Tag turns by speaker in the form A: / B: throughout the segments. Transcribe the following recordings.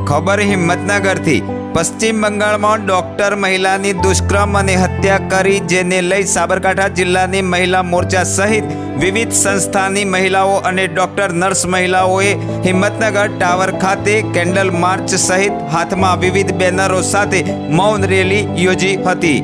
A: खबर हिम्मतनगरथी पश्चिम बंगाळमां डॉक्टर महिलानी दुष्कर्म अने हत्या करी जेने लई साबरकांठा जिल्लानी महिला मोर्चा सहित विविध संस्थानी महिलाओं अने डॉक्टर नर्स महिलाओए हिम्मतनगर टावर खाते केन्डल मार्च सहित हाथमां विविध बेनरो साथे मौन रेली योजी हती।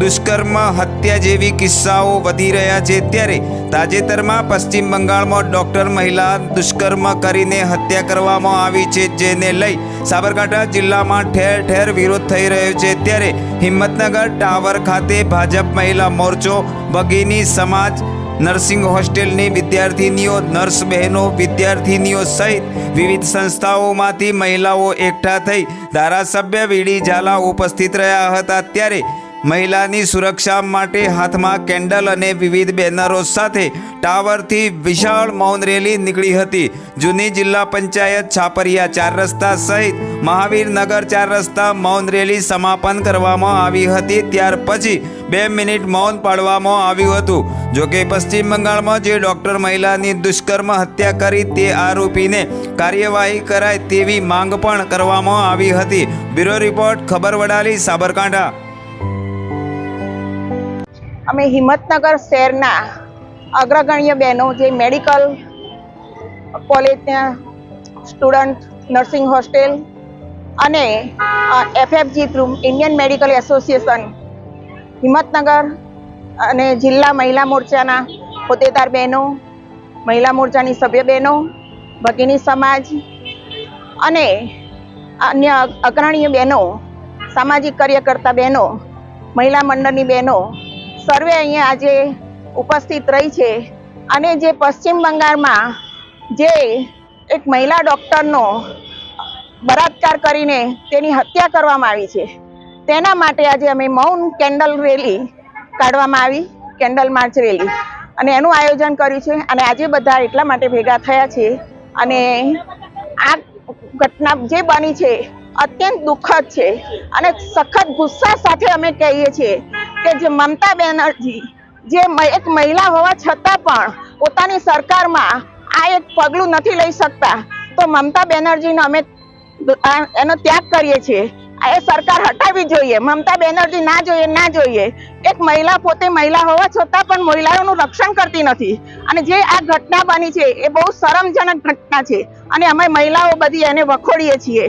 A: दुष्कर्म हत्या जेवी किस्साओ वधी रह्या छे त्यारे ताजेतरमां पश्चिम बंगाळमां डॉक्टर महिला दुष्कर्म करीने हत्या करवामां आवी छे, जेने लई साबरकांठा जिल्लामां ठेर ठेर विरोध थई रह्यो छे। त्यारे हिम्मतनगर टावर खाते भाजप महिला मोर्चो, भगीनी समाज, नर्सिंग होस्टेलनी विद्यार्थिनीओ, नर्स बहनों, विद्यार्थिनीओ सहित विविध संस्थाओमांथी महिलाओ एकठा थई धारासभ्य वीडी झाला उपस्थित रह्या हता। त्यारे महिलानी सुरक्षा माटे हाथमां केन्डल अने विविध बेनरो साथे टावरथी विशाळ मौन रेली निकળી હતી। जूनी जिल्ला पंचायत छापरिया 4 रस्ता सहित महावीर नगर 4 रस्ता मौन रेली समापन करवामां आवी हती। त्यार पछी 2 मिनिट मौन पाळवामां आव्युं हतुं। जो के पश्चिम बंगाळमां जे डॉक्टर महिलानी दुष्कर्म हत्या करी ते आरोपीने कार्यवाही कराय तेवी मांग पण करवामां आवी हती। ब्यूरो रिपोर्ट, खबर वडाली, साबरकांठा।
B: अमे हिम्मतनगर शहरना अग्रगण्य बहनों जे मेडिकल कॉलेजना स्टूडंट, नर्सिंग होस्टेल अने FFG through Indian medical association Himmatnagar अने जिला महिला मोर्चाना होद्देदार बहनों, महिला मोर्चानी सभ्य बहनों, भगीनी समाज अने अन्य अग्रणी बहनों, सामाजिक कार्यकर्ता बहनों, महिला मंडळनी बहनों सर्वे अहींया आजे उपस्थित रही छे। अने जे पश्चिम बंगाल में जे एक महिला डॉक्टरनो बलात्कार करीने तेनी हत्या करवामां आवी छे, तेना माटे आजे अमे मौन केन्डल रेली काढवामां आवी, केन्डल मार्च रेली अने एनुं आयोजन कर्युं छे। अने आजे बधा एटला माटे भेगा थया छे अने आ घटना जे बनी छे अत्यंत दुखद छे अने सखत गुस्सा साथे अमे कहीए छीए के जे ममता बेनर्जी जे एक महिला होवा छतां पण पोतानी सरकारमां आ एक पगलुं नथी लई शकता, तो ममता बेनर्जीने अमे एनो त्याग करीए छीए। आ सरकार हटावी जोईए। ममता बेनर्जी ना जोईए। एक महिला पोते महिला होवा छतां पण महिलाओनुं रक्षण करती नथी अने जे आ घटना बनी छे ए बहु शरमजनक घटना छे अने अमे महिलाओ बधी एने वखोड़ीए छीए।